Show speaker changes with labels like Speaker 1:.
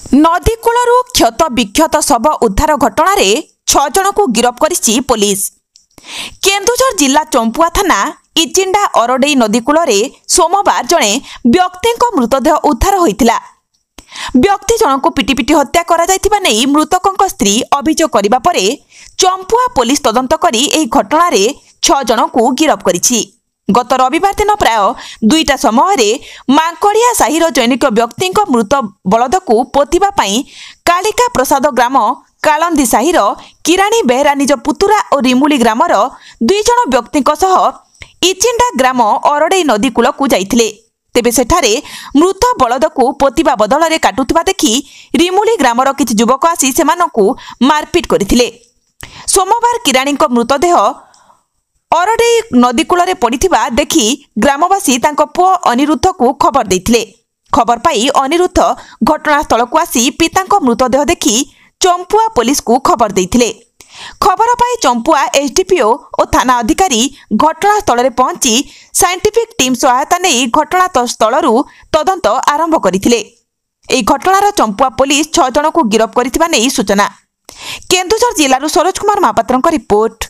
Speaker 1: नदी कूलू क्षत विक्षत शव उद्धार घटना रे 6 जन को गिरफ करिछि पुलिस। केन्दुझर जिला चंपुआ थाना इचिंडा अरडई नदी कूल सोमवार जड़े व्यक्ति मृतदेह उद्धार होइतिला। व्यक्ति जनक पिटी पिटी हत्या करा जायतिबा नै मृतकक स्त्री अभियोग करिबा परे चंपुआ पुलिस तदंत करी एही घटना रे 6 जन को गिरफ करिछि। गत रविवार दिन प्राय 2टा समय मांकड़िया साहिर जैनिक व्यक्ति मृत बलद को पोतिबा पई कालिका प्रसाद ग्राम कालंदी साहिर किराणी बेहरा निज पुतुरा और रिमुली ग्रामर 2 जन व्यक्ति इचिंडा ग्राम अरडई नदी कूल को जाइथिले। तेबे सेठारे मृत बलद को पोतिबा बदल रे काटुथिबा देखि रिमुली ग्रामर किछि युवक आसी सेमानकु मारपिट करथिले। सोमवार किराणी मृतदेह अरडई नदी कूल पड़िथिबा देखि ग्रामवासी तांको पुओ अनिरुद्ध को खबर देथिले। खबर पाई अनिरुद्ध घटनास्थल को आसी पितांको मृतदेह देखि चंपुआ पुलिस को खबर देथिले। खबर पाई चंपुआ एसडीपीओ और थाना अधिकारी घटनास्थल रे पहुंची साइंटिफिक टीम सहायता नहीं घटनास्थल तदंत आरंभ करथिले। एही घटनार चंपुआ पुलिस 6 जन को गिरफ करथिबा नै सूचना। केन्दुझर जिल्लारू सरोज कुमार महापात्रଙ୍କ रिपोर्ट।